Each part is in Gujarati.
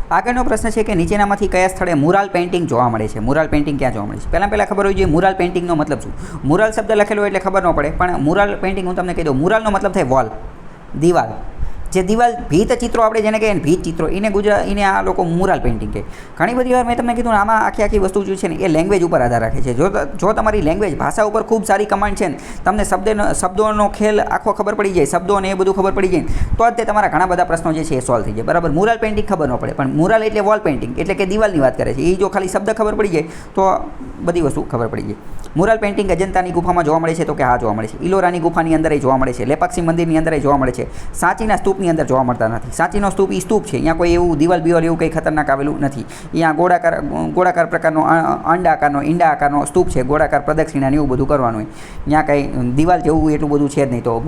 આગળનો પ્રશ્ન છે કે નીચેનામાંથી કયા સ્થળે મુરાલ પેઇન્ટિંગ જોવા મળે છે? મુરાલ પેઇન્ટિંગ ક્યાં જોવા મળે છે? પહેલાં ખબર હોવી જોઈએ મુરાલ પેઇન્ટિંગનો મતલબ શું. મુરાલ શબ્દ લખેલો એટલે ખબર ન પડે, પણ મુરાલ પેઇન્ટિંગ હું તમને કહી દઉં. મુરાલનો મતલબ થાય વોલ, દિવાલ. જે દિવાલ ભીત ચિત્રો આપણે જેને કહીએ ને ભીત ચિત્રો, એને આ લોકો મુરાલ પેઇન્ટિંગ કહે. ઘણી બધી વાર મેં તમને કીધું ને, આમાં આખી વસ્તુ જે છે ને એ લેંગ્વેજ ઉપર આધાર રાખે છે. જો તમારી લેંગ્વેજ ભાષા ઉપર ખૂબ સારી કમાન્ડ છે ને, તમને શબ્દોનો ખેલ આખો ખબર પડી જાય, શબ્દો અને એ બધું ખબર પડી જાય, તો જ તે તમારા ઘણા બધા પ્રશ્નો જે છે એ સોલ્વ થઈ જાય. બરાબર. મુરાલ પેઇન્ટિંગ ખબર ન પડે, પણ મુરાલ એટલે વોલ પેઇન્ટિંગ, એટલે કે દિવાલની વાત કરે છે. એ જો ખાલી શબ્દ ખબર પડી જાય તો બધી વસ્તુ ખબર પડી જાય. મુરાલ પેઇન્ટિંગ અજંતાની ગુફામાં જોવા મળે છે તો કે હા જોવા મળે છે. ઇલોરાની ગુફાની અંદર જોવા મળે છે. લેપાક્ષી મંદિરની અંદર જોવા મળે છે. સાંચીના સ્તૂપની અંદર જોવા મળતા નથી. સાંચીનો સ્તૂપ એ સ્તૂપ છે, અહીંયા કોઈ એવું દિવાલ એવું કંઈ ખતરનાક આવેલું નથી. અહીંયા ગોળાકાર પ્રકારનો ઈંડા આકારનો સ્તૂપ છે, ગોળાકાર પ્રદક્ષિણા એવું બધું કરવાનું હોય. અહીંયા કંઈ દિવાલ જેવું એટલું બધું છે જ નહીં, તો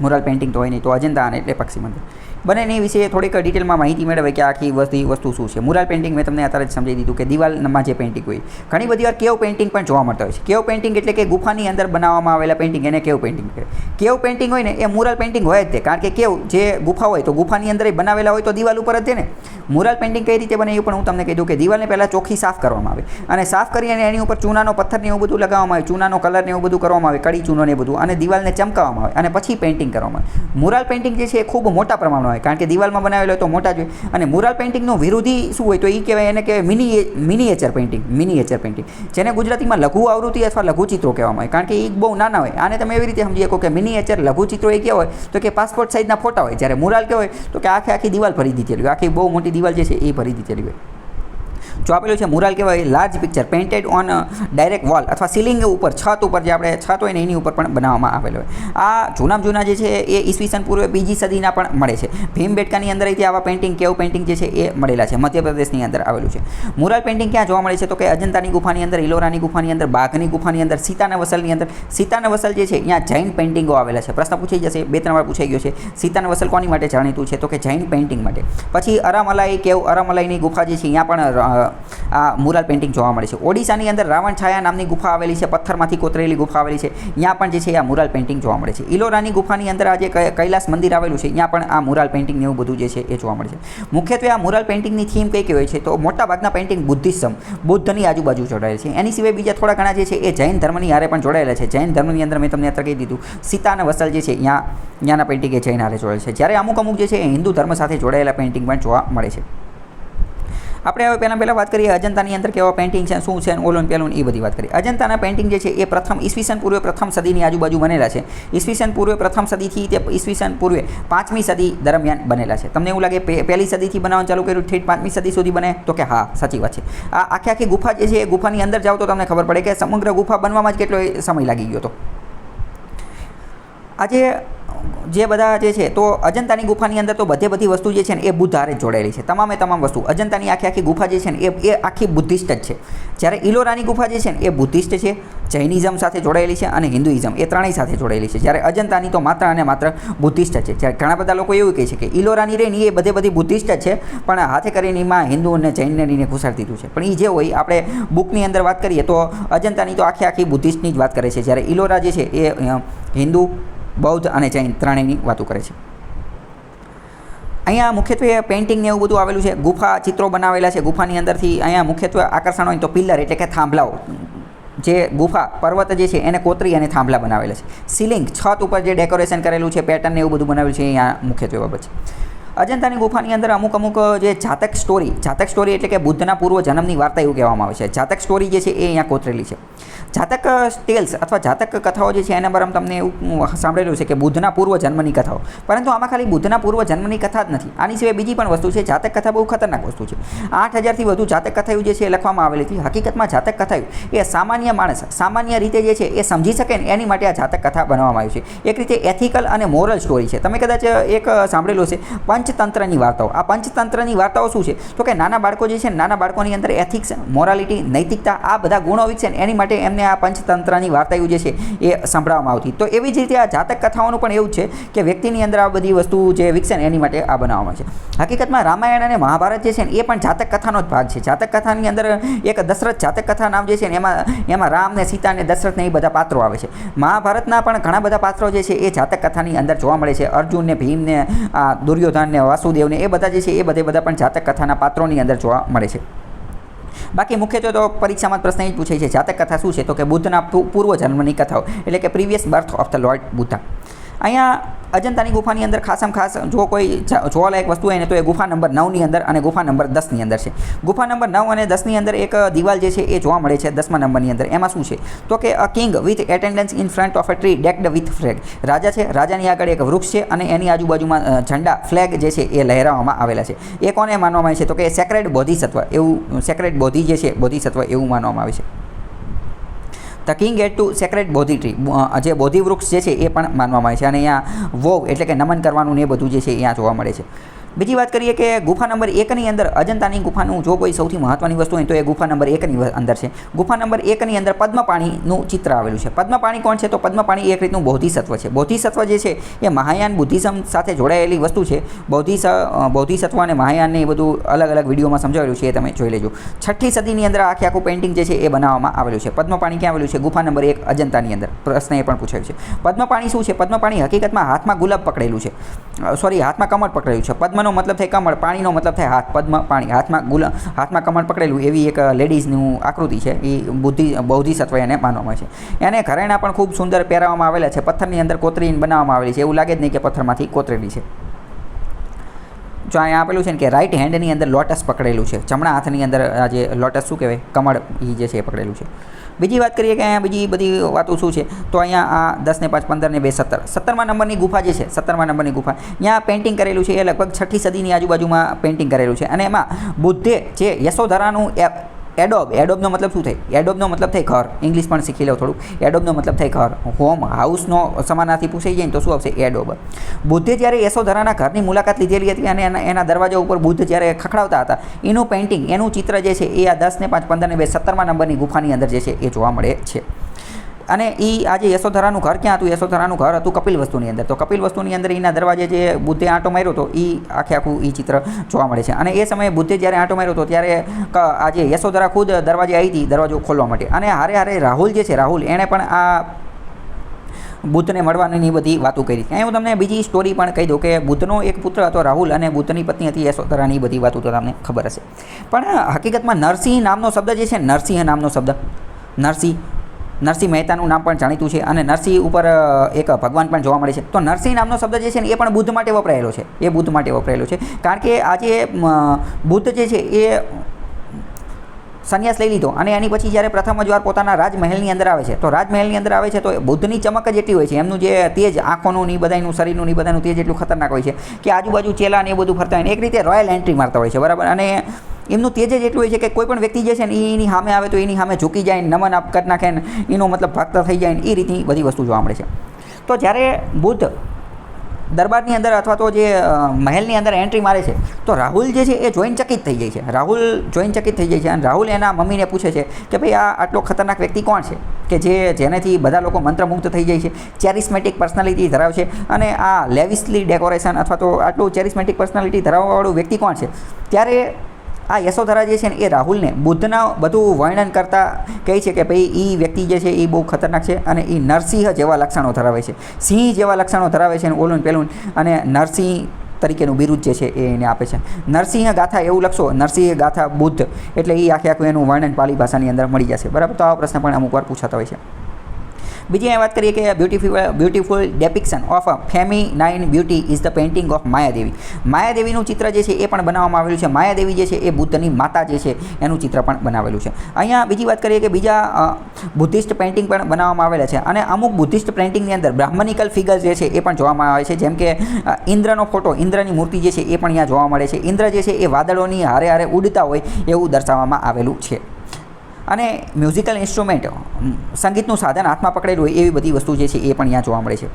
મુરાલ પેઇન્ટિંગ તો હોય નહીં. તો અજંતા અને લેપાક્ષી મંદિર બંનેની વિશે થોડીક ડિટેલમાં માહિતી મેળવે કે આખી વસ્તુ શું છે. મુરાલ પેઇન્ટિંગ મેં તમને અત્યારે જ સમજાવી દીધું કે દિવાલમાં જે પેઇન્ટિંગ હોય. ઘણી બધી વાર કેવ પેઇન્ટિંગ પણ જોવા મળતા હોય છે. કેવ પેઇન્ટિંગ એટલે કે ગુફાની અંદર બનાવવામાં આવેલા પેઇન્ટિંગ, એને કેવ પેઇન્ટિંગ કહે. કેવ પેઇન્ટિંગ હોય ને એ મુરાલ પેઇન્ટિંગ હોય જ તે, કારણ કે કેવ જે ગુફા હોય તો ગુફાની અંદર બનાવેલા હોય તો દિવાલ ઉપર જ છે ને. મુરાલ પેઇન્ટિંગ કઈ રીતે બને એ પણ હું તમને કહી દઉં કે દિવાલને પહેલાં ચોખ્ખી સાફ કરવામાં આવે, અને સાફ કરી અને એની ઉપર ચૂનાનો પથ્થર ને એવું બધું લગાવવામાં આવે, ચૂનાનો કલર ને એવું બધું કરવામાં આવે, કડી ચૂનો ને બધું, અને દિવાલને ચમકાવવામાં આવે, અને પછી પેઇન્ટિંગ કરવામાં આવે. મુરાલ પેઇન્ટિંગ જે છે એ ખૂબ મોટા પ્રમાણમાં હોય, કારણ કે દિવાલમાં બનાવેલો હોય તો મોટા જ હોય. અને મુરાલ પેઇન્ટિંગનો વિરોધી શું હોય તો એ કહેવાય, એને કહેવાય મિનિએચર પેઇન્ટિંગ, જેને ગુજરાતીમાં લઘુ આવૃત્તિ અથવા લઘુ ચિત્રો કહેવામાં આવે, કારણ કે એ બહુ નાના હોય. આને તમે એવી રીતે સમજી શકો કે મિનિએચર લઘુ ચિત્રો એ કેવા હોય તો કે પાસપોર્ટ સાઇઝના ફોટા હોય, જ્યારે મુરાલ કેવા હોય તો કે આખી દિવાલ ભરી દીધેલી હોય, આખી બહુ મોટી દિવાલ જે છે એ ભરી દીધેલી હોય. જો આપેલું છે મુરાલ કહેવાય large picture painted on direct wall અથવા સીલિંગ ઉપર, છત ઉપર, જે આપણે છત હોય ને એની ઉપર પણ બનાવવામાં આવેલો હોય. આ જૂના જે છે એ ઈસવીસન પૂર્વે બીજી સદીના પણ મળે છે. ભીમબેટકાની અંદર આવા પેઇન્ટિંગ, કેવ પેઇન્ટિંગ જે છે એ મળેલા છે. મધ્યપ્રદેશની અંદર આવેલું છે. મુરાલ પેઇન્ટિંગ ક્યાં જોવા મળે છે તો કે અજંતાની ગુફાની અંદર, ઇલોરાની ગુફાની અંદર, બાઘની ગુફાની અંદર, સીતાનવસલની અંદર. સીતાનવસલ જે છે અહીંયા જૈન પેઇન્ટિંગો આવેલા છે. પ્રશ્ન પૂછાઈ જશે, 2-3 વાર પૂછાઈ ગયો છે. સીતાનવસલ કોની માટે જાણીતું છે તો કે જૈન પેઇન્ટિંગ માટે. પછી અરામલાઈ કેવ, અરામલાઈની ગુફા જે છે અહીંયા પણ આ મુરાલ પેઇન્ટિંગ જોવા મળે છે. ઓડિશાની અંદર રાવણ છાયા નામની ગુફા આવેલી છે, પથ્થરમાંથી કોતરેલી ગુફા આવેલી છે, ત્યાં પણ જે છે આ મુરાલ પેઇન્ટિંગ જોવા મળે છે. ઇલોરાની ગુફાની અંદર આ જે કૈલાસ મંદિર આવેલું છે ત્યાં પણ આ મુરાલ પેઇન્ટિંગ એવું બધું જે છે એ જોવા મળે છે. મુખ્યત્વે આ મુરાલ પેઇન્ટિંગની થીમ કઈ હોય છે તો મોટાભાગના પેઇન્ટિંગ બુદ્ધિઝમ, બુદ્ધની આજુબાજુ જોડાયેલ છે. એની સિવાય બીજા થોડા ઘણા જે છે એ જૈન ધર્મની હારે પણ જોડાયેલા છે. જૈન ધર્મની અંદર મેં તમને અત્યારે કહી દીધું, સીતા અને વસલ જે છે ત્યાંના પેઇન્ટિંગ એ જૈન હારે જોડાયેલ છે. જ્યારે અમુક જે છે એ હિન્દુ ધર્મ સાથે જોડાયેલા પેઇન્ટિંગ પણ જોવા મળે છે. આપણે હવે પહેલાં વાત કરીએ અજંતાની અંદર કેવા પેઇન્ટિંગ છે, શું છે, ઓલોન પેલોન એ બધી વાત કરીએ. અજંતાના પેઇન્ટિંગ જે છે એ ઈસવીસન પૂર્વે પ્રથમ સદીની આજુબાજુ બનેલા છે. ઈસવીસન પૂર્વે પ્રથમ સદીથી તે ઈસવીસન પૂર્વે 5મી સદી દરમિયાન બનેલા છે. તમને એવું લાગે પહેલી સદીથી બનાવવાનું ચાલુ કર્યું ઠીક 5મી સદી સુધી બને તો કે હા, સાચી વાત છે. આ આખી ગુફા જે છે એ ગુફાની અંદર જાઓ તો તમને ખબર પડે કે સમગ્ર ગુફા બનવામાં જ કેટલો સમય લાગી ગયો હતો. આજે જે બધા જે છે તો અજંતાની ગુફાની અંદર તો બધી વસ્તુ જે છે ને એ બુદ્ધ હારે જોડાયેલી છે. તમામ વસ્તુ અજંતાની આખી ગુફા જે છે ને એ આખી બુદ્ધિસ્ટ જ છે. જ્યારે ઇલોરાની ગુફા જે છે ને એ બુદ્ધિસ્ટ છે, જૈનિઝમ સાથે જોડાયેલી છે અને હિન્દુઇઝમ, એ ત્રણેય સાથે જોડાયેલી છે. જ્યારે અજંતાની તો માત્ર અને માત્ર બુદ્ધિસ્ટ જ છે. જ્યારે ઘણા બધા લોકો એવું કહે છે કે ઇલોરાની રેની એ બધી બુદ્ધિસ્ટ જ છે, પણ હાથે કરીને એમાં હિન્દુ અને જૈનને રહીને ઘુસાડી દીધું છે. પણ એ જે હોય, આપણે બુકની અંદર વાત કરીએ તો અજંતાની તો આખી બુદ્ધિસ્ટની જ વાત કરે છે, જ્યારે ઇલોરા જે છે એ હિન્દુ, બૌદ્ધ અને જૈન ત્રણેયની વાતો કરે છે. અહીંયા મુખ્યત્વે પેઇન્ટિંગ ને એવું બધું આવેલું છે. ગુફા ચિત્રો બનાવેલા છે ગુફાની અંદરથી. અહીંયા મુખ્યત્વે આકર્ષણ હોય તો પિલ્લર એટલે કે થાંભલાઓ, જે ગુફા પર્વત જે છે એને કોતરી અને થાંભલા બનાવેલા છે. સીલિંગ, છત ઉપર જે ડેકોરેશન કરેલું છે, પેટર્ન ને એવું બધું બનાવેલું છે, અહીંયા મુખ્યત્વે બાબત છે. અજંતાની ગુફાની અંદર અમુક જે જાતક સ્ટોરી એટલે કે બુદ્ધના પૂર્વ જન્મની વાર્તા એવું કહેવામાં આવે છે. જાતક સ્ટોરી જે છે એ અહીંયા કોતરેલી છે. જાતક ટેલ્સ અથવા જાતક કથાઓ જે છે એના પર તમને એવું સાંભળેલું છે કે બુદ્ધના પૂર્વ જન્મની કથાઓ, પરંતુ આમાં ખાલી બુદ્ધના પૂર્વ જન્મની કથા જ નથી. આની સિવાય બીજી પણ વસ્તુ છે. જાતક કથા બહુ ખતરનાક વસ્તુ છે. 8000થી વધુ જાતક કથાઓ જે છે એ લખવામાં આવેલી હતી. હકીકતમાં જાતક કથાઓ એ સામાન્ય માણસ સામાન્ય રીતે જે છે એ સમજી શકે ને એની માટે આ જાતક કથા બનાવવામાં આવી છે. એક રીતે એથિકલ અને મોરલ સ્ટોરી છે. તમે કદાચ એક સાંભળેલું છે પંચતંત્રની વાર્તાઓ. આ પંચતંત્રની વાર્તાઓ શું છે તો કે નાના બાળકો જે છે નાના બાળકોની અંદર એથિક્સ, મોરાલિટી, નૈતિકતા આ બધા ગુણો વિકસે એની માટે એમને આ પંચતંત્રની વાર્તાઓ જે છે એ સંભળાવવામાં આવતી. તો એવી જ રીતે આ જાતક કથાઓનું પણ એવું છે કે વ્યક્તિની અંદર આ બધી વસ્તુ જે વિકસે ને એની માટે આ બનાવવામાં છે. હકીકતમાં રામાયણ અને મહાભારત જે છે ને એ પણ જાતક કથાનો જ ભાગ છે. જાતક કથાની અંદર એક દશરથ જાતક કથા નામ જે છે ને એમાં રામ ને સીતા ને દશરથ ને એ બધા પાત્રો આવે છે. મહાભારતના પણ ઘણા બધા પાત્રો જે છે એ જાતક કથાની અંદર જોવા મળે છે. અર્જુન ને ભીમ ને દુર્યોધન ભગવાન ને વાસુદેવને એ બધા જે છે એ બધા પણ જાતક કથાના પાત્રોની અંદર જોવા મળે છે. બાકી મુખ્યત્વે તો પરીક્ષામાં પ્રશ્ન એ જ પૂછાય છે જાતક કથા શું છે, તો કે બુદ્ધના પૂર્વજન્મની કથાઓ, એટલે કે previous birth of the lord Buddha. અહીંયા અજંતાની ગુફાની અંદર ખાસમાં ખાસ જો કોઈ જોવાલાયક વસ્તુ હોય ને તો એ ગુફા નંબર 9ની અંદર અને ગુફા નંબર 10ની અંદર છે. ગુફા નંબર 9 અને 10ની અંદર એક દિવાલ જે છે એ જોવા મળે છે 10મા નંબરની અંદર. એમાં શું છે તો કે a king with attendance in front of a tree decked with flag. રાજા છે, રાજાની આગળ એક વૃક્ષ છે અને એની આજુબાજુમાં ઝંડા ફ્લેગ જે છે એ લહેરાવવામાં આવેલા છે. એ કોને માનવામાં આવે છે તો કે સેક્રેડ બોધિસત્વ, એવું સેક્રેડ બોધિ જે છે બોધિસત્વ એવું માનવામાં આવે છે. The king at to sacred Bodhi tree, જે બોધિ વૃક્ષ જે છે એ પણ માનવામાં આવે છે. અને અહીંયા વોવ એટલે કે નમન કરવાનું ને એ બધું જે છે અહીંયા જોવા મળે છે. બીજી વાત કરીએ કે ગુફા નંબર 1ની અંદર અજંતાની ગુફાનું જો કોઈ સૌથી મહત્ત્વની વસ્તુ હોય તો એ ગુફા નંબર 1ની અંદર છે. ગુફા નંબર 1ની અંદર પદ્મપાણીનું ચિત્ર આવેલું છે. પદ્મપાણી કોણ છે તો પદ્મપાણી એક રીતનું બોધિસત્વ છે. બોધિસત્વ જે છે એ મહાયાન બુદ્ધિઝમ સાથે જોડાયેલી વસ્તુ છે. બોધિસત્વ અને મહાયાનને એ બધું અલગ અલગ વિડીયોમાં સમજાવેલું છે, એ તમે જોઈ લેજો. 6ઠ્ઠી સદીની અંદર આખું પેઇન્ટિંગ જે છે એ બનાવવામાં આવેલું છે. પદ્મપાણી ક્યાં આવેલું છે? ગુફા નંબર 1 અજંતાની અંદર. પ્રશ્ન એ પણ પૂછાયું છે. પદ્મપાણી શું છે? પદ્મપાણી હકીકતમાં હાથમાં ગુલાબ પકડેલું છે, સોરી હાથમાં કમળ પકડેલું છે. પદ્મનો મતલબ થાય કમળ, પાણીનો મતલબ થાય હાથ. પદ્મ પાણી, હાથમાં કમળ પકડેલું એવી એક લેડીઝનું આકૃતિ છે. એ બોધિસત્વ એને માનવામાં આવે છે. એને ઘરેણા પણ ખૂબ સુંદર પહેરાવવામાં આવેલા છે. પથ્થરની અંદર કોતરીને બનાવવામાં આવેલી છે. એવું લાગે જ નહીં કે પથ્થરમાંથી કોતરેલી છે. જો અહીંયા આપેલું છે ને કે રાઈટ હેન્ડની અંદર લોટસ પકડેલું છે. જમણા હાથની અંદર આ જે લોટસ શું કહેવાય કમળ એ જે છે એ પકડેલું છે. બીજી વાત કરીએ કે અહીંયા બીજી બધી વાતો શું છે તો અહીંયા આ 10 ને 5 15 ને 2 17, 17મા નંબરની ગુફા જે છે, 17મા નંબરની ગુફા ત્યાં પેઇન્ટિંગ કરેલું છે. એ લગભગ 6ઠ્ઠી સદીની આજુબાજુમાં પેઇન્ટિંગ કરેલું છે. અને એમાં બુદ્ધે જે યશોધરાનું એડોબનો મતલબ શું થાય? એડોબનો મતલબ થાય ઘર. ઇંગ્લિશ પણ શીખી લો થોડું. એડોબનો મતલબ થાય ઘર, હોમ, હાઉસનો સમાનાર્થી પૂછાઈ જાય ને તો શું આવશે? એડોબ. બુદ્ધે જ્યારે યશોધરાના ઘરની મુલાકાત લીધેલી હતી અને એના દરવાજા ઉપર બુદ્ધ જ્યારે ખખડાવતા હતા એનું પેઇન્ટિંગ, એનું ચિત્ર જે છે એ આ 10 ને 5 15 ને 2 17મા નંબરની ગુફાની અંદર જે છે એ જોવા મળે છે. અને એ આજે યશોધરાનું ઘર ક્યાં હતું? યશોધરાનું ઘર હતું કપિલવસ્તુની અંદર. તો કપિલવસ્તુની અંદર એના દરવાજે જે બુદ્ધે આંટો માર્યો હતો એ આખું એ ચિત્ર જોવા મળે છે. અને એ સમયે બુદ્ધે જ્યારે આંટો માર્યો હતો ત્યારે આજે યશોધરા ખુદ દરવાજે આવી હતી દરવાજો ખોલવા માટે. અને હારે રાહુલ જે છે, રાહુલ એણે પણ આ બુદ્ધને મળવાની બધી વાતો કરી. અહીં હું તમને બીજી સ્ટોરી પણ કહી દઉં કે બુદ્ધનો એક પુત્ર હતો રાહુલ અને બુદ્ધની પત્ની હતી યશોધરાની બધી વાતો તો તમને ખબર હશે. પણ હકીકતમાં નરસિંહ નામનો શબ્દ જે છે, નરસિંહ નામનો શબ્દ, નરસિંહ મહેતાનું નામ પણ જાણીતું છે. અને નરસિંહ ઉપર એક ભગવાન પણ જોવા મળે છે. તો નરસિંહ નામનો શબ્દ જે છે ને એ પણ બુદ્ધ માટે વપરાયેલો છે. એ બુદ્ધ માટે વપરાયેલો છે કારણ કે આજે બુદ્ધ જે છે એ સંન્યાસ લઈ લીધો અને એની પછી જ્યારે પ્રથમ જ વાર પોતાના રાજમહેલની અંદર આવે છે તો રાજમહેલની અંદર આવે છે તો બુદ્ધની ચમક જ એટલી હોય છે, એમનું જે તેજ આંખોનું ની બધાનું શરીરનું ની બધાનું તેજ એટલું ખતરનાક હોય છે કે આજુબાજુ ચેલા ને એ બધું ફરતા હોય ને એક રીતે રોયલ એન્ટ્રી મારતા હોય છે, બરાબર. અને એમનું તેજ જ એટલું હોય છે કે કોઈ પણ વ્યક્તિ જે છે ને એની સામે આવે તો એની સામે ઝૂકી જાય, નમન આપ કરી નાખે ને એનો મતલબ ભાગતા થઈ જાય ને એ રીતની બધી વસ્તુ જોવા મળે છે. તો જ્યારે બુદ્ધ દરબારની અંદર અથવા તો જે મહેલની અંદર એન્ટ્રી મારે છે તો રાહુલ જે છે એ જોઈને ચકિત થઈ જાય છે. રાહુલ જોઈને ચકિત થઈ જાય છે અને રાહુલ એના મમ્મીને પૂછે છે કે ભાઈ આ આટલો ખતરનાક વ્યક્તિ કોણ છે કે જેનેથી બધા લોકો મંત્રમુગ્ધ થઈ જાય છે, ચેરિસ્મેટિક પર્સનાલિટી ધરાવે છે અને આ લેવિસલી ડેકોરેશન અથવા તો આટલું ચેરિસ્મેટિક પર્સનાલિટી ધરાવવાવાળું વ્યક્તિ કોણ છે. ત્યારે આ યશોધરા જે છે ને એ રાહુલને બુદ્ધના બધું વર્ણન કરતાં કહે છે કે ભાઈ એ વ્યક્તિ જે છે એ બહુ ખતરનાક છે અને એ નરસિંહ જેવા લક્ષણો ધરાવે છે, સિંહ જેવા લક્ષણો ધરાવે છે, ઓલું પેલું, અને નરસિંહ તરીકેનું બિરુદ જે છે એ એને આપે છે. નરસિંહ ગાથા એવું લખશો, નરસિંહ ગાથા બુદ્ધ, એટલે એ આખું એનું વર્ણન પાલી ભાષાની અંદર મળી જશે, બરાબર. તો આવા પ્રશ્ન પણ અમુક વાર પૂછાતા હોય છે. બીજી વાત કરીએ કે beautiful depiction of feminine beauty is the painting of Mayadevi. માયાદેવીનું ચિત્ર જે છે એ પણ બનાવવામાં આવેલું છે. માયાદેવી જે છે એ બુદ્ધની માતા જે છે એનું ચિત્ર પણ બનાવેલું છે. અહીંયા બીજી વાત કરીએ કે બીજા બુદ્ધિસ્ટ પેઇન્ટિંગ પણ બનાવવામાં આવેલા છે અને અમુક બુદ્ધિસ્ટ પેઇન્ટિંગની અંદર બ્રાહ્મણિકલ ફિગર જે છે એ પણ જોવામાં આવે છે. જેમ કે ઇન્દ્રનો ફોટો, ઇન્દ્રની મૂર્તિ જે છે એ પણ અહીંયા જોવા મળે છે. ઇન્દ્ર જે છે એ વાદળોની હારે હારે ઉડતા હોય એવું દર્શાવવામાં આવેલું છે. અને મ્યુઝિકલ ઇન્સ્ટ્રુમેન્ટ, સંગીતનું સાધન હાથમાં પકડેલું હોય એવી બધી વસ્તુ જે છે એ પણ અહીંયા જોવા મળે છે.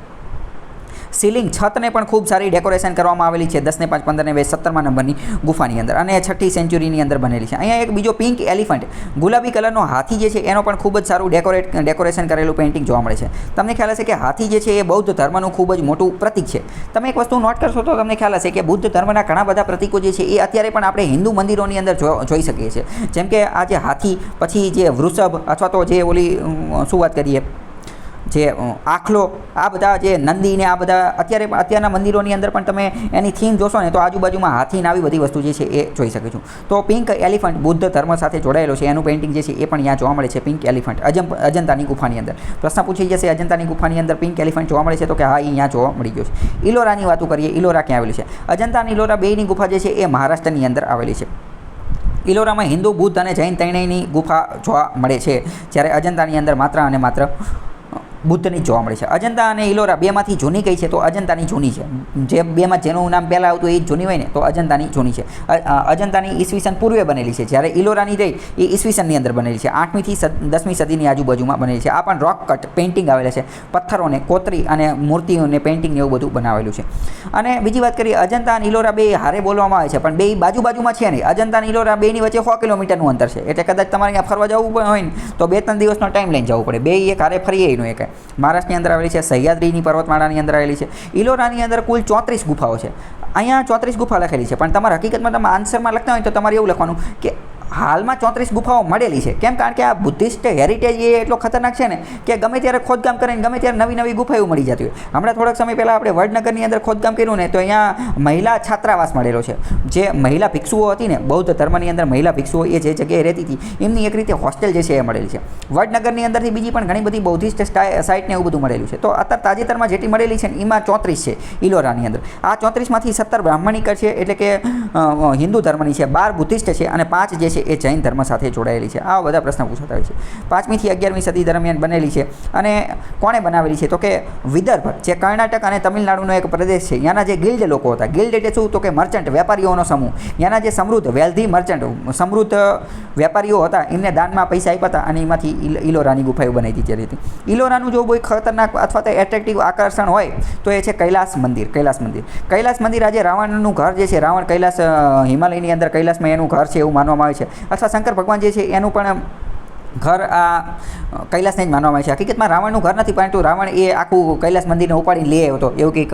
સીલિંગ, છતને પણ ખૂબ સારી ડેકોરેશન કરવામાં આવેલી છે 10 ને 5 15 ને 2 17મા નંબરની ગુફાની અંદર અને 6ઠ્ઠી સેન્ચુરીની અંદર બનેલી છે. અહીંયા એક બીજો પિંક એલિફન્ટ, ગુલાબી કલરનો હાથી જે છે એનો પણ ખૂબ જ સારું ડેકોરેશન કરેલું પેઇન્ટિંગ જોવા મળે છે. તમને ખ્યાલ હશે કે હાથી જે છે એ બૌદ્ધ ધર્મનું ખૂબ જ મોટું પ્રતીક છે. તમે એક વસ્તુ નોટ કરશો તો તમને ખ્યાલ હશે કે બુદ્ધ ધર્મના ઘણા બધા પ્રતીકો જે છે એ અત્યારે પણ આપણે હિન્દુ મંદિરોની અંદર જોઈ શકીએ છીએ. જેમ કે આ જે હાથી, પછી જે વૃષભ અથવા તો જે ઓલી શું વાત કરીએ જે આખલો, આ બધા જે નંદી ને આ બધા અત્યારના મંદિરોની અંદર પણ તમે એની થીમ જોશો ને તો આજુબાજુમાં હાથીને આવી બધી વસ્તુ જે છે એ જોઈ શકે છું. તો પિંક એલિફન્ટ બુદ્ધ ધર્મ સાથે જોડાયેલો છે, એનું પેઇન્ટિંગ જે છે એ પણ અહીંયા જોવા મળે છે. પિંક એલિફન્ટ અજંતાની ગુફાની અંદર. પ્રશ્ન પૂછી જશે અજંતાની ગુફાની અંદર પિંક એલિફન્ટ જોવા મળે છે, તો કે હા, અહીંયા જોવા મળી ગયો છે. ઇલોરાની વાતો કરીએ. ઇલોરા ક્યાં આવેલું છે? અજંતા અને ઇલોરા બેયની ગુફા જે છે એ મહારાષ્ટ્રની અંદર આવેલી છે. ઇલોરામાં હિન્દુ, બુદ્ધ અને જૈન ત્રણેયની ગુફા જોવા મળે છે, જ્યારે અજંતાની અંદર માત્ર અને માત્ર બુદ્ધની જ જોવા મળે છે. અજંતા અને ઇલોરા બેમાંથી જૂની કઈ છે? તો અજંતાની જૂની છે. જે બેમાં જેનું નામ પહેલાં આવતું એ જ જૂની હોય ને, તો અજંતાની જૂની છે. અજંતાની ઈસવીસન પૂર્વે બનેલી છે, જ્યારે ઇલોરાની રહી એ ઈસવીસનની અંદર બનેલી છે. 8મી થી 10મી સદીની આજુબાજુમાં બનેલી છે. આ પણ રોક કટ પેઇન્ટિંગ આવેલા છે, પથ્થરોને કોતરી અને મૂર્તિઓને પેઇન્ટિંગ એવું બધું બનાવેલું છે. અને બીજી વાત કરીએ, અજંતા અને ઇલોરા બે હારે બોલવામાં આવે છે, પણ બે બાજુમાં છે નહીં. અજંતા અને ઇલોરા બેની વચ્ચે 100 કિલોમીટરનું અંતર છે, એટલે કદાચ તમારે અહીંયા ફરવા જવું હોય ને તો 2-3 દિવસનો ટાઈમ લઈને જવું પડે. બે એક હારે ફરીએ એનું એક. મહારાષ્ટ્રની અંદર આવેલી છે, સહ્યાદ્રીની પર્વતમાળાની અંદર આવેલી છે. ઇલોરાની અંદર કુલ 34 ગુફાઓ છે. અહીંયા 34 ગુફા લખેલી છે, પણ તમારે હકીકતમાં તમે આન્સરમાં લખતા હોય તો તમારે એવું લખવાનું કે હાલમાં 34 ગુફાઓ મળેલી છે. કેમ? કારણ કે આ બુદ્ધિસ્ટ હેરિટેજ એ એટલો ખતરનાક છે ને કે ગમે ત્યારે ખોદકામ કરીને ગમે ત્યારે નવી ગુફા એવું મળી જતી હોય. હમણાં થોડાક સમય પહેલાં આપણે વડનગરની અંદર ખોદકામ કર્યું ને તો અહીંયા મહિલા છાત્રાવાસ મળેલો છે. જે મહિલા ભિક્ષુઓ હતી ને, બૌદ્ધ ધર્મની અંદર મહિલા ભિક્ષુઓ એ જે જગ્યાએ રહેતી હતી એમની એક રીતે હોસ્ટેલ જે છે એ મળેલી છે. વડનગરની અંદરથી બીજી પણ ઘણી બધી બૌદ્ધિસ્ટ સાઇટને એવું બધું મળેલું છે. તો અત્યારે તાજેતરમાં જેટલી મળેલી છે ને એમાં 34 છે ઇલોરાની અંદર. આ 34માંથી 17 બ્રાહ્મણિક છે, એટલે કે હિન્દુ ધર્મની છે, 12 બુદ્ધિસ્ટ છે અને 5 જે છે એ જૈન ધર્મ સાથે જોડાયેલી છે. આ બધા પ્રશ્ન પૂછાતા હોય છે. 5મી થી 11મી સદી દરમિયાન બનેલી છે. અને કોણે બનાવેલી છે? તો કે વિદર્ભ, જે કર્ણાટક અને તમિલનાડુનો એક પ્રદેશ છે, ત્યાંના જે ગિલ્ડ લોકો હતા. ગિલ્ડ એટલે શું? તો કે મર્ચન્ટ, વેપારીઓનો સમૂહ. ત્યાંના જે સમૃદ્ધ વેલ્ધી મર્ચન્ટ, સમૃદ્ધ વેપારીઓ હતા, એમને દાનમાં પૈસા આપ્યા હતા અને એમાંથી ઇલોરાની ગુફાઓ બનાવી દીધી હતી. ઇલોરાનું જો કોઈ ખતરનાક અથવા તો એટ્રેક્ટિવ આકર્ષણ હોય તો એ છે કૈલાસ મંદિર. કૈલાસ મંદિર આજે રાવણનું ઘર જે છે, રાવણ કૈલાસ હિમાલયની અંદર કૈલાસમાં એનું ઘર છે એવું માનવામાં આવે છે. અથવા શંકર ભગવાન જે છે એનું પણ ઘર આ કૈલાસને જ માનવામાં આવે છે. હકીકતમાં રાવણનું ઘર નથી, પરંતુ રાવણ એ આખું કૈલાસ મંદિરને ઉપાડીને લઈ આવ્યો હતો, એવું કંઈક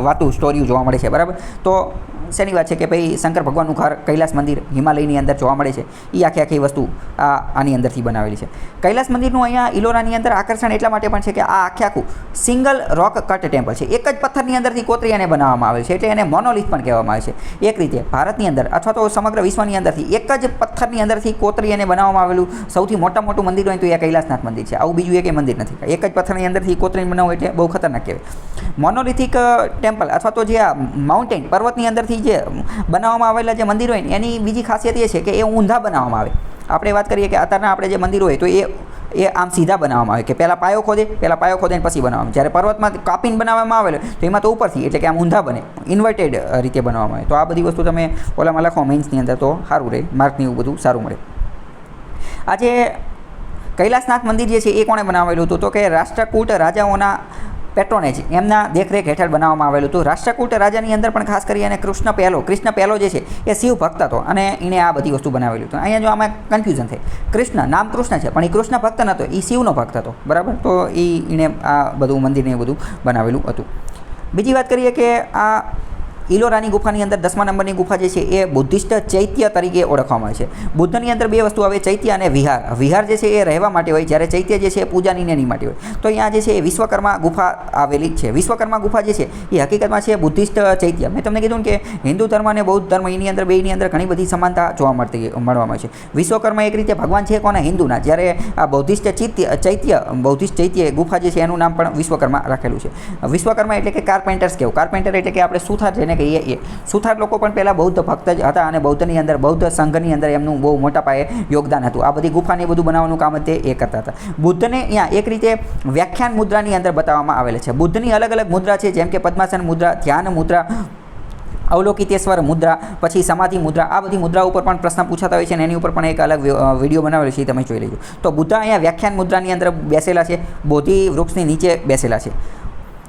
વાતું સ્ટોરીઓ જોવા મળે છે. બરાબર? તો શેની વાત છે કે ભાઈ શંકર ભગવાનનું ઘર કૈલાસ મંદિર હિમાલયની અંદર જોવા મળે છે. એ આખી વસ્તુ આની અંદરથી બનાવેલી છે. કૈલાસ મંદિરનું અહીંયા ઇલોરાની અંદર આકર્ષણ એટલા માટે પણ છે કે આ આખું સિંગલ રોક કટ ટેમ્પલ છે. એક જ પથ્થરની અંદરથી કોતરી એને બનાવવામાં આવે છે, એટલે એને મોનોલિથ પણ કહેવામાં આવે છે. એક રીતે ભારતની અંદર અથવા તો સમગ્ર વિશ્વની અંદરથી એક જ પથ્થરની અંદરથી કોતરી એને બનાવવામાં આવેલું સૌથી મોટું મંદિર હોય તો એ કૈલાસનાથ મંદિર છે. આવું બીજું એક મંદિર નથી. એક જ પથ્થરની અંદરથી કોતરી બનાવવું એટલે બહુ ખતરનાક કહેવાય. મોનોલિથિક ટેમ્પલ અથવા તો જે આ માઉન્ટેન પર્વતની અંદરથી જે બનાવવામાં આવેલા જે મંદિર હોય ને એની બીજી ખાસિયત એ છે કે એ ઊંધા બનાવવામાં આવે. આપણે વાત કરીએ કે અત્યારના આપણે જે મંદિરો હોય તો એ આમ સીધા બનાવવામાં આવે કે પહેલાં પાયો ખોદે ને પછી બનાવવામાં. જ્યારે પર્વતમાં કાપીને બનાવવામાં આવેલો તો એમાં તો ઉપરથી, એટલે કે આમ ઊંધા બને, ઇન્વર્ટેડ રીતે બનાવવામાં આવે. તો આ બધી વસ્તુ તમે ઓલામાં લખો મેઇન્સની અંદર તો સારું રહે, માર્કની એવું બધું સારું મળે. આજે કૈલાસનાથ મંદિર જે છે એ કોણે બનાવેલું હતું? તો કે રાષ્ટ્રકૂટ રાજાઓના પેટ્રોનેજ એમના દેખરેખ હેઠળ બનાવવામાં આવેલું હતું. રાષ્ટ્રકૂટ રાજાની અંદર પણ ખાસ કરી અને કૃષ્ણ પહેલો જે છે એ શિવ ભક્ત હતો અને એણે આ બધી વસ્તુ બનાવેલું હતું. અહીંયા જો આમાં કન્ફ્યુઝન થાય, કૃષ્ણ નામ કૃષ્ણ છે પણ એ કૃષ્ણ ભક્ત નહોતો, એ શિવનો ભક્ત હતો. બરાબર? તો એણે આ બધું મંદિરને એ બધું બનાવેલું હતું. બીજી વાત કરીએ કે આ ઇલોરાની ગુફાની અંદર 10મા નંબરની ગુફા જે છે એ બુદ્ધિસ્ટ ચૈત્ય તરીકે ઓળખવામાં આવે છે. બુદ્ધની અંદર બે વસ્તુ આવે, ચૈત્ય અને વિહાર. વિહાર જે છે એ રહેવા માટે હોય, જ્યારે ચૈત્ય જે છે એ પૂજાની એની માટે હોય. તો અહીંયા જે છે એ વિશ્વકર્મા ગુફા આવેલી છે. વિશ્વકર્મા ગુફા જે છે એ હકીકતમાં છે બુદ્ધિસ્ટ ચૈત્ય. મેં તમને કીધું કે હિન્દુ ધર્મ અને બૌદ્ધ ધર્મ એની અંદર બેની અંદર ઘણી બધી સમાનતા જોવા મળવામાં છે. વિશ્વકર્મા એક રીતે ભગવાન છે કોના? હિન્દુના. જ્યારે આ બૌદ્ધિસ્ટ ચૈત્ય ગુફા જે છે એનું નામ પણ વિશ્વકર્મા રાખેલું છે. વિશ્વકર્મા એટલે કે કાર્પેન્ટર્સ કહેવું. કાર્પેન્ટર એટલે કે આપણે સુથાર જેને કહીએ એ. સુથાર લોકો પણ પહેલાં બૌદ્ધ ભક્ત જ હતા અને બૌદ્ધની અંદર, બૌદ્ધ સંઘની અંદર એમનું બહુ મોટા પાયે યોગદાન હતું. આ બધી ગુફાને બધું બનાવવાનું કામ તે એ કરતા હતા. બુદ્ધને અહીંયા એક રીતે વ્યાખ્યાન મુદ્રાની અંદર બતાવવામાં આવેલા છે. બુદ્ધની અલગ અલગ મુદ્રા છે, જેમ કે પદ્માસન મુદ્રા, ધ્યાન મુદ્રા, અવલોકિતેશ્વર મુદ્રા, પછી સમાધિ મુદ્રા. આ બધી મુદ્રા ઉપર પણ પ્રશ્ન પૂછાતા હોય છે અને એની ઉપર પણ એક અલગ વિડીયો બનાવેલો છે, તમે જોઈ લેજો. તો બુદ્ધ અહીંયા વ્યાખ્યાન મુદ્રાની અંદર બેસેલા છે, બોધિ વૃક્ષની નીચે બેસેલા છે.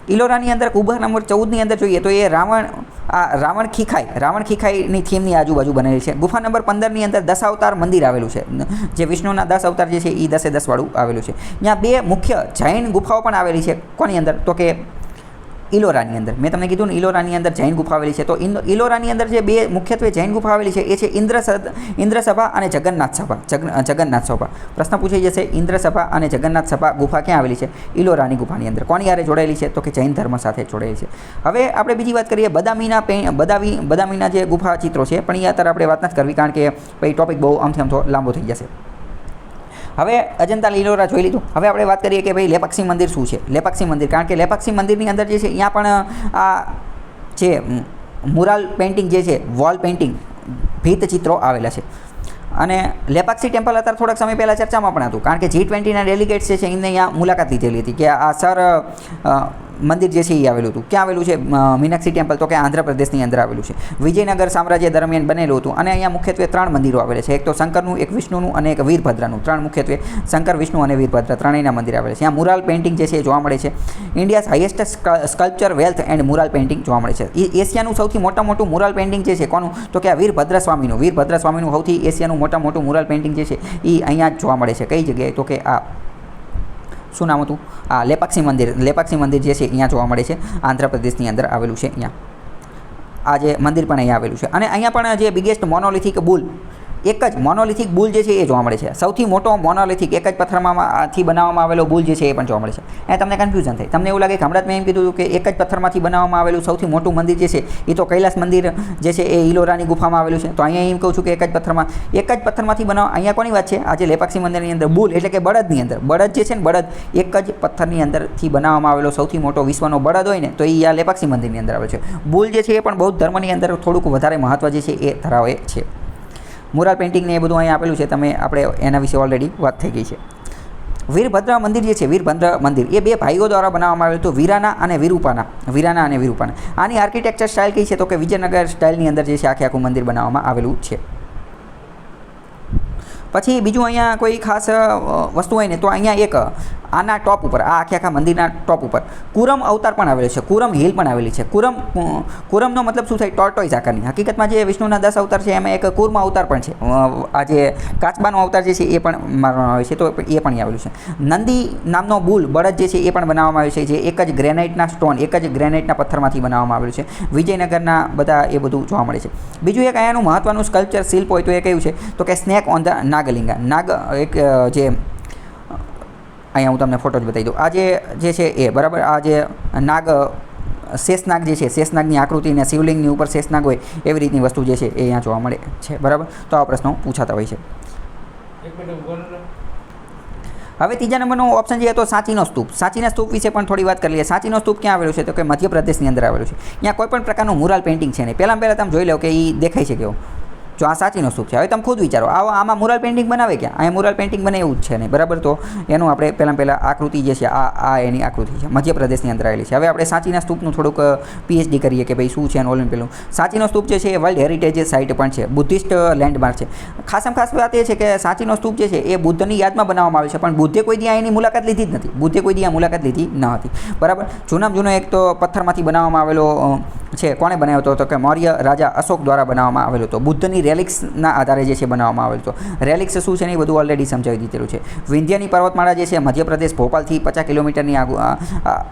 ઇલોરાની અંદર કુંભ નંબર 14ની અંદર જોઈએ તો એ રાવણ ખીખાઈની થીમની આજુબાજુ બનેલી છે. ગુફા નંબર 15ની અંદર 10 અવતાર મંદિર આવેલું છે, જે વિષ્ણુના 10 અવતાર જે છે એ 10 વાળું આવેલું છે. ત્યાં બે મુખ્ય જૈન ગુફાઓ પણ આવેલી છે. કોની અંદર? તો કે ઇલોરાની અંદર મેં તમને કીધું ને ઇલોરાની અંદર જૈન ગુફા આવેલી છે. તો ઇલોરાની અંદર જે બે મુખ્યત્વે જૈન ગુફા આવેલી છે એ છે ઇન્દ્રસભા અને જગન્નાથ સભા. પ્રશ્ન પૂછાઈ જશે ઇન્દ્રસભા અને જગન્નાથ સભા ગુફા ક્યાં આવેલી છે? ઇલોરાની ગુફાની અંદર. કોની યારે જોડાયેલી છે? તો કે જૈન ધર્મ સાથે જોડાયેલી છે. હવે આપણે બીજી વાત કરીએ બદામીના જે ગુફા ચિત્રો છે, પણ એ અત્યારે આપણે વાત નથી કરવી કારણ કે ભાઈ ટોપિક બહુ આમથી આમ લાંબો થઈ જશે. હવે અજંતા લીલોરા જોઈ લીધું. હવે આપણે વાત કરીએ કે ભાઈ લેપાક્ષી મંદિર શું છે? લેપાક્ષી મંદિર, કારણ કે લેપાક્ષી મંદિરની અંદર જે છે અહીંયા પણ આ જે મુરાલ પેઇન્ટિંગ જે છે, વોલ પેઇન્ટિંગ, ભીત ચિત્રો આવેલા છે. અને લેપાક્ષી ટેમ્પલ અત્યારે થોડાક સમય પહેલાં ચર્ચામાં પણ હતું, કારણ કે G20ના ડેલિગેટ્સ જે છે એમને અહીંયા મુલાકાત લીધેલી હતી કે આ મંદિર જે છે એ આવેલું હતું. ક્યાં આવેલું છે મીનાક્ષી ટેમ્પલ? તો કે આંધ્રપ્રદેશની અંદર આવેલું છે. વિજયનગર સામ્રાજ્ય દરમિયાન બનેલું હતું. અને અહીંયા મુખ્યત્વે 3 મંદિરો આવેલા છે. એક તો શંકરનું, એક વિષ્ણુનું અને એક વીરભદ્રનું. 3 મુખ્યત્વે શંકર, વિષ્ણુ અને વીરભદ્ર ત્રણેયના મંદિર આવેલા છે. ત્યાં મુરાલ પેઇન્ટિંગ જે છે એ જોવા મળે છે. India's highest sculpture wealth and mural painting જોવા મળે છે. એશિયાનું સૌથી મોટું મુરાલ પેઇન્ટિંગ જે છે કોનું? તો કે આ વીરભદ્ર સ્વામીનું સૌથી એશિયાનું મોટું મુરાલ પેઇન્ટિંગ જે છે એ અહીંયા જ જોવા મળે છે. કઈ જગ્યાએ? તો કે આ શું નામ હતું? આ લેપાક્ષી મંદિર જે છે અહીંયા જોવા મળે છે. આંધ્રપ્રદેશની અંદર આવેલું છે. અહીંયા આ જે મંદિર પણ અહીંયા આવેલું છે. અને અહીંયા પણ જે બિગેસ્ટ મોનોલિથિક બુલ, એક જ મોનોલિથિક બુલ જે છે એ જોવા મળે છે. સૌથી મોટો મોનોલિથિક એક જ પથ્થરમાંથી બનાવવામાં આવેલો બુલ જે છે એ પણ જોવા મળે છે. એ તમને કન્ફ્યુઝન થાય. તમને એવું લાગે કે હમણાં મેં એમ કીધું કે એક જ પથ્થરમાંથી બનાવવામાં આવેલું સૌથી મોટું મંદિર જે છે એ તો કૈલાસ મંદિર જે છે એ ઇલોરાની ગુફામાં આવેલું છે. તો અહીંયા એમ કહું છું કે એક જ પથ્થરમાંથી અહીંયા કોની વાત છે? આજે લેપાક્ષી મંદિરની અંદર બુલ એટલે કે બળદની અંદર, બળદ જે છે ને બળદ, એક જ પથ્થરની અંદરથી બનાવવામાં આવેલો સૌથી મોટો વિશ્વનો બળદ હોય ને તો એ આ લેપાક્ષી મંદિરની અંદર આવે છે. બુલ જે છે એ પણ બૌદ્ધ ધર્મની અંદર થોડુંક વધારે મહત્ત્વ જે છે એ ધરાવે છે. મુરાલ પેઇન્ટિંગ ને એ બધું અહીંયા આપેલું છે. આપણે એના વિશે ઓલરેડી વાત થઈ ગઈ છે. વીરભદ્ર મંદિર જે છે, વીરભદ્ર મંદિર એ 2 ભાઈઓ દ્વારા બનાવવામાં આવેલું હતું, વીરાના અને વિરૂપાના. આની આર્કિટેક્ચર સ્ટાઇલ કઈ છે? તો કે વિજયનગર સ્ટાઇલની અંદર જે છે આખું મંદિર બનાવવામાં આવેલું છે. પછી બીજું અહીંયા કોઈ ખાસ વસ્તુ હોય ને તો અહીંયા એક આના ટોપ ઉપર, આ આખા મંદિરના ટોપ ઉપર કુરમ અવતાર પણ આવેલો છે. કુરમ હિલ પણ આવેલી છે. કુરમનો મતલબ શું થાય? ટોર્ટોઇઝ આકારની. હકીકતમાં જે વિષ્ણુના 10 અવતાર છે એમાં એક કુર્મ અવતાર પણ છે. આ જે કાચબાનો અવતાર જે છે એ પણ માનવામાં આવે છે. તો એ પણ આવેલું છે. નંદી નામનો બુલ, બળદ જે છે એ પણ બનાવવામાં આવ્યું છે, જે એક જ ગ્રેનાઇટના સ્ટોન, એક જ ગ્રેનાઇટના પથ્થરમાંથી બનાવવામાં આવેલું છે. વિજયનગરના બધા એ બધું જોવા મળે છે. બીજું એક અહીંયાનું મહત્ત્વનું સ્કલ્પચર શિલ્પ હોય તો એ કયું છે? તો કે સ્નેક ઓન ધ નાગલિંગા. એક જે અહીંયા હું તમને ફોટો જ બતાવી દઉં. આ જે છે એ બરાબર, આ જે શેષનાગ જે છે, શેષનાગની આકૃતિ અને શિવલિંગની ઉપર શેષનાગ હોય એવી રીતની વસ્તુ જે છે એ અહીંયા જોવા મળે છે. બરાબર, તો આ પ્રશ્નો પૂછાતા હોય છે. હવે ત્રીજા નંબરનો ઓપ્શન છે તો સાંચીનો સ્તૂપ. સાંચીના સ્તૂપ વિશે પણ થોડી વાત કરી લઈએ. સાંચીનો સ્તૂપ ક્યાં આવેલો છે? તો કે મધ્યપ્રદેશની અંદર આવેલું છે. અહીંયા કોઈ પણ પ્રકારનું મુરાલ પેઇન્ટિંગ છે નહીં. પહેલાં તમે જોઈ લો કે એ દેખાય છે કેવો. જો આ સાંચીનો સ્તૂપ છે. હવે તમે ખુદ વિચારો, આમાં મુરાલ પેઇન્ટિંગ બનાવે ક્યાં? અહીંયા મુરાલ પેઇન્ટિંગ બને એવું જ છે નહીં. બરાબર, તો એનું આપણે પહેલાં આકૃતિ જે છે આ એની આકૃતિ છે, મધ્યપ્રદેશની અંદર આવેલી છે. હવે આપણે સાંચીના સ્તૂપનું થોડુંક PhD કરીએ કે ભાઈ શું છે એનું પેલું. સાંચીનો સ્તૂપ જે છે એ વર્લ્ડ હેરિટેજ સાઇટ પણ છે, બુદ્ધિસ્ટ લેન્ડમાર્ક છે. ખાસમાં ખાસ વાત એ છે કે સાંચીનો સ્તૂપ જે છે એ બુદ્ધની યાદમાં બનાવવામાં આવ્યો છે, પણ બુદ્ધે કોઈ દી એની મુલાકાત લીધી જ નથી. બુદ્ધે કોઈ દી આ મુલાકાત લીધી ન હતી. બરાબર, જૂનામાં જૂનો એક તો પથ્થરમાંથી બનાવવામાં આવેલો છે. કોણે બનાવ્યો હતો? તો કે મૌર્ય રાજા અશોક દ્વારા બનાવવામાં આવેલો હતો. બુદ્ધની રેલિક્સના આધારે જે છે બનાવવામાં આવેલો હતો. રેલિક્સ શું છે ને એ બધું ઓલરેડી સમજાવી દીધેલું છે. વિંધ્યાની પર્વતમાળા જે છે મધ્યપ્રદેશ ભોપાલથી 50 કિલોમીટરની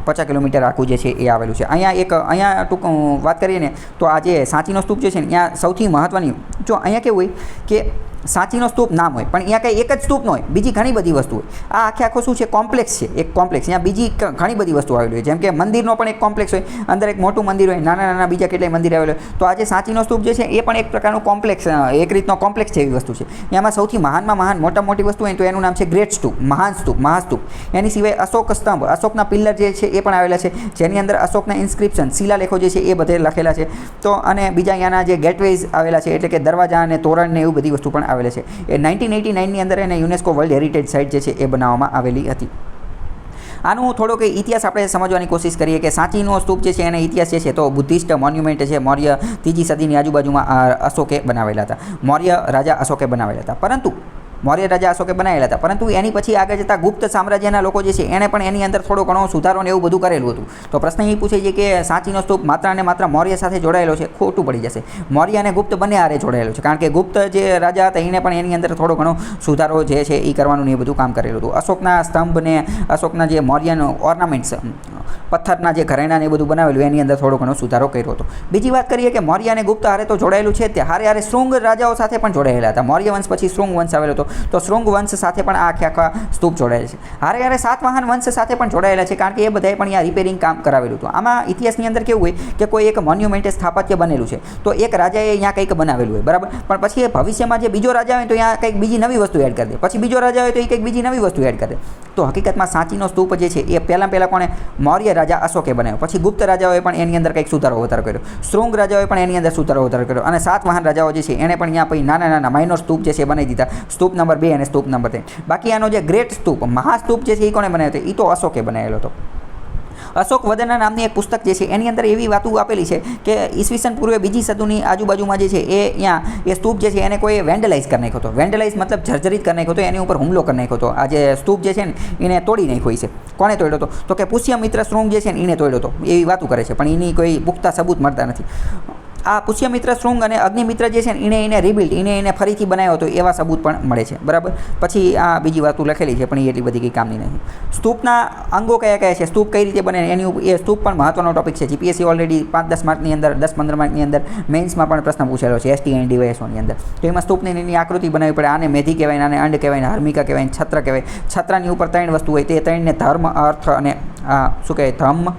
50 કિલોમીટર આખું જે છે એ આવેલું છે. અહીંયા ટૂંક વાત કરીએ ને તો આ જે સાંચીનો સ્તૂપ જે છે ને ત્યાં સૌથી મહત્ત્વની, જો અહીંયા કેવું હોય કે સાંચીનો સ્તૂપ નામ હોય, પણ અહીંયા કંઈ એક જ સ્તૂપ ન હોય, બીજી ઘણી બધી વસ્તુ હોય. આ આખો શું છે? કોમ્પ્લેક્સ છે, એક કોમ્પ્લેક્સ. અહીંયા બીજી ઘણી બધી વસ્તુ આવેલી હોય, જેમ કે મંદિરનો પણ એક કોમ્પ્લેક્સ હોય, અંદર એક મોટું મંદિર હોય, નાના બીજા કેટલાય મંદિર આવેલું હોય. તો આ જે સાંચીનો સ્તૂપ જે છે એ પણ એક પ્રકારનું કોમ્પ્લેક્સ, એક રીતનો કોમ્પ્લેક્સ જેવી વસ્તુ છે. એમાં સૌથી મહાન મોટી વસ્તુ હોય તો એનું નામ છે ગ્રેટ સ્તૂપ, મહાસ્તૂપ. એની સિવાય અશોક સ્તંભ, અશોકના પિલ્લર જે છે એ પણ આવેલા છે, જેની અંદર અશોકના ઇન્સ્ક્રિપ્શન, શિલાલેખો જે છે એ બધે લખેલા છે. તો અને બીજા અહીંયાના જે ગેટવેઝ આવેલા છે, એટલે કે દરવાજા અને તોરણ ને એવું બધી વસ્તુ પણ આવેલી છે. એ 1989ની અંદર એને યુનેસ્કો વર્લ્ડ હેરિટેજ સાઇટ જે છે એ બનાવવામાં આવેલી હતી. આનું થોડોક ઇતિહાસ આપણે સમજવાની કોશિશ કરીએ કે સાંચીનો સ્તૂપ જે છે એનો ઇતિહાસ જે છે તો બુદ્ધિસ્ટ મોન્યુમેન્ટ છે, મૌર્ય 3જી સદીની આજુબાજુમાં અશોકે બનાવેલા હતા. મૌર્ય રાજા અશોકે બનાવેલા હતા. પરંતુ એની પછી આગળ જતાં ગુપ્ત સામ્રાજ્યના લોકો જે છે એણે પણ એની અંદર થોડો ઘણો સુધારો ને એવું બધું કરેલું હતું. તો પ્રશ્ન એ પૂછે છે કે સાંચીનો સ્તૂપ માત્ર અને માત્ર મૌર્ય સાથે જોડાયેલો છે? ખોટું પડી જશે. મૌર્ય અને ગુપ્ત બંને હારે જોડાયેલો છે, કારણ કે ગુપ્ત જે રાજા હતા એને પણ એની અંદર થોડો ઘણો સુધારો જે છે એ કરવાનું ને એ બધું કામ કરેલું હતું. અશોકના સ્તંભ ને અશોકના જે મૌર્યનો ઓર્નામેન્ટ્સ, પથ્થરના જે ઘરેણાં ને એ બધું બનાવેલું એની અંદર થોડો ઘણો સુધારો કર્યો હતો. બીજી વાત કરીએ કે મૌર્ય અને ગુપ્ત હારે તો જોડાયેલું છે, તે હારે હારે શૃંગ રાજાઓ સાથે પણ જોડાયેલા હતા. મૌર્ય વંશ પછી શૃંગ વંશ આવેલો હતો, તો શૃંગ વંશ સાથે પણ આખા સ્તૂપ જોડાયેલા છે. હારે હારે સાતવાહન વંશ સાથે પણ જોડાયેલા છે, કારણ કે એ બધાએ પણ અહીંયા રિપેરિંગ કામ કરાવેલું હતું. આમાં ઇતિહાસની અંદર કેવું હોય કે કોઈ એક મોન્યુમેન્ટ સ્થાપત્ય બનેલું છે, તો એક રાજાએ અહીંયા કંઈક બનાવેલું હોય, બરાબર, પણ પછી એ ભવિષ્યમાં જે બીજો રાજા હોય તો અહીંયા કંઈક બીજી નવી વસ્તુ એડ કરી દે, પછી બીજો રાજા હોય તો એ કંઈક બીજી નવી વસ્તુ એડ કરી દે. તો હકીકતમાં સાંચીનો સ્તૂપ જે છે એ પહેલાં કોણે મૌર્ય રાજા અશોકે બનાવ્યો, પછી ગુપ્ત રાજાઓએ પણ એની અંદર કંઈક સુધારો વધારો કર્યો, શૃંગ રાજાઓએ પણ એની અંદર સુધારો વધારો કર્યો, અને સાતવાહન રાજાઓ જે છે એણે પણ અહીંયા પછી નાના માઇનોર સ્તૂપ જે છે બનાવી દીધા, સ્તૂપ નંબર 2 અને સ્તૂપ નંબર 3. બાકી આનો જે ગ્રેટ સ્તૂપ મહાસ્તૂપ જે છે એ કોણે બનાવ્યો હતો? એ તો અશોકે બનાવેલો હતો. અશોક વદના નામની એક પુસ્તક જે છે એની અંદર એવી વાતો આપેલી છે કે ઈસવીસન પૂર્વે 2જી સદીની આજુબાજુમાં જે છે એ અહીંયા એ સ્તૂપ જે છે એને કોઈ વેન્ડલાઇઝ કરી નાખ્યો હતો. વેન્ડલાઇઝ મતલબ જર્જરિત કરી નાખ્યો હતો, એની ઉપર હુમલો કરી નાખ્યો હતો. આ જે સ્તૂપ જે છે ને એને તોડી નાખ્યો છે. કોણે તોડ્યો હતો? તો કે પુષ્યમિત્ર શૃંગ જે છે ને એને તોડ્યો હતો, એવી વાતો કરે છે, પણ એની કોઈ પુખ્તા સબૂત મળતા નથી. આ પુષ્યમિત્ર શૃંગ અને અગ્નિમિત્ર જે છે ને એને રિબિલ્ડ એને ફરીથી બનાવ્યો હતો એવા સબૂત પણ મળે છે, બરાબર. પછી આ બીજી વાતો લખેલી છે, પણ એ એટલી બધી કંઈ કામની નહીં. સ્તૂપના અંગો કયા કયા છે, સ્તૂપ કઈ રીતે બને, એની એ સ્તૂપ પણ મહત્વનો ટોપિક છે. જીપીએસસી ઓલરેડી 5-10 માર્કની અંદર 10-15 માર્કની અંદર મેઇન્સમાં પણ પ્રશ્ન પૂછેલો છે એસટી એન્ડ ડીવાયએસઓની અંદર. તો એમાં સ્તૂપની એની આકૃતિ બનાવવી પડે. આને મેધી કહેવાય, આને અંડ કહેવાય, હર્મિકા કહેવાય, છત્ર કહેવાય. છત્રની ઉપર 3 વસ્તુ હોય, તે 3ને ધર્મ, અર્થ અને શું કહેવાય ધમ્મ.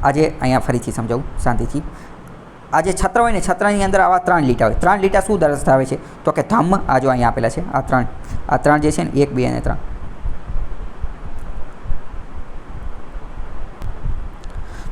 આજે અહીંયા ફરીથી સમજાવું શાંતિથી. આ જે છત્ર હોય ને, છત્રની અંદર આવા 3 લીટા હોય. 3 લીટા શું દર્શાવે છે? તો કે ધમ્મ. આ જો અહીંયા આપેલા છે આ 3 જે છે ને 1, 2 અને 3.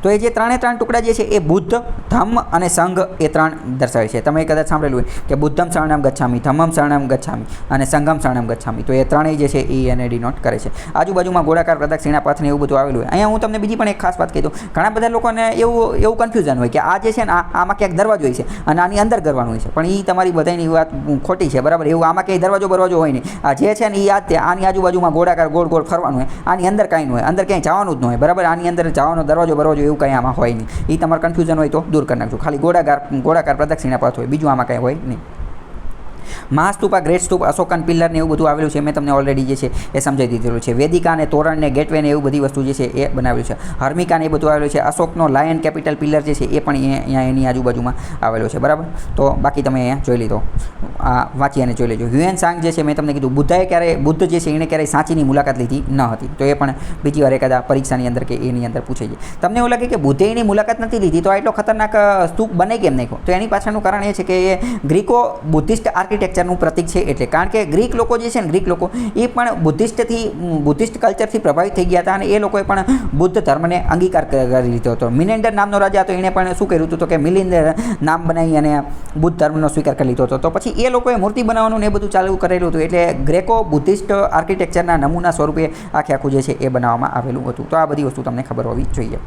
તો એ જે 3 ટુકડા જે છે એ બુદ્ધ, ધમ્મ અને સંઘ એ 3 દર્શાવે છે. તમે કદાચ સાંભળેલું હોય કે બુદ્ધમ શરણમ ગચ્છામિ, ધમ્મમ શરણમ ગચ્છામિ અને સંઘમ શરણમ ગચ્છામિ. તો એ 3 જે છે એ એને ડિનોટ કરે છે. આજુબાજુમાં ગોળાકાર પ્રદક્ષિણા પથ ને એવું બધું આવેલું હોય. અહીંયા હું તમને બીજી પણ એક ખાસ વાત કહી દઉં. ઘણા બધા લોકોને એવું કન્ફ્યુઝન હોય કે આ જે છે ને આમાં ક્યાંક દરવાજો હોય છે અને આની અંદર કરવાનું હોય છે, પણ એ તમારી બધાની વાત ખોટી છે, બરાબર. એવું આમાં ક્યાંય દરવાજો હોય નહીં. આ જે છે ને એ યાદ છે, આની આજુબાજુમાં ગોળાકાર ગોળ ફરવાનું હોય, આની અંદર કાંઈ ન હોય, અંદર ક્યાંય જવાનું જ ન હોય, બરાબર. આની અંદર જવાનો દરવાજો એવું કંઈ આમાં હોય નહીં. એ તમારે કન્ફ્યુઝન હોય તો દૂર કરી નાખજો. ખાલી ગોળાકાર પ્રદક્ષિણા પથ હોય, બીજું આમાં કંઈ હોય નહીં. મહાસ્તૂપ, ગ્રેટ સ્તૂપ, અશોકન પિલ્લર ને એવું બધું આવેલું છે. મેં તમને ઓલરેડી જે છે એ સમજાવી દીધેલું છે. વેદિકા ને તોરણ ને ગેટવે ને એવું બધી વસ્તુ જે છે એ બનાવેલું છે. હર્મિકા ને એ બધું આવેલું છે. અશોકનો લાયન કેપિટલ પિલ્લર જે છે એ પણ અહીંયા એની આજુબાજુમાં આવેલો છે, બરાબર. તો બાકી તમે અહીંયા જોઈ લીધો, આ વાંચી અને જોઈ લેજો. હ્યુએન સાંગ જે છે મેં તમને કીધું, બુદ્ધ જે છે એણે ક્યારેય સાંચીની મુલાકાત લીધી ન હતી. તો એ પણ બીજી વાર એકાદા પરીક્ષાની અંદર કે એની અંદર પૂછે છે. તમને એવું લાગે કે બુદ્ધે એની મુલાકાત નથી લીધી તો આટલો ખતરનાક સ્તૂપ બને કેમ નાખ્યો? તો એની પાછળનું કારણ એ છે કે એ ગ્રીકો બુદ્ધિસ્ટ આર્કિટેક્ચરનું પ્રતીક છે. એટલે કારણ કે ગ્રીક લોકો જે છે ને, ગ્રીક લોકો એ પણ બુદ્ધિસ્ટ કલ્ચરથી પ્રભાવિત થઈ ગયા હતા, અને એ લોકોએ પણ બુદ્ધ ધર્મને અંગીકાર કરી લીધો હતો. મિનેન્ડર નામનો રાજા હતો, એણે પણ શું કર્યું હતું તો કે મિલિંદ નામ બનાવી અને બુદ્ધ ધર્મનો સ્વીકાર કરી લીધો હતો. તો પછી એ લોકોએ મૂર્તિ બનાવવાનું ને એ બધું ચાલુ કરેલું હતું. એટલે ગ્રેકો બુદ્ધિસ્ટ આર્કિટેક્ચરના નમૂના સ્વરૂપે આખું જે છે એ બનાવવામાં આવેલું હતું. તો આ બધી વસ્તુ તમને ખબર હોવી જોઈએ.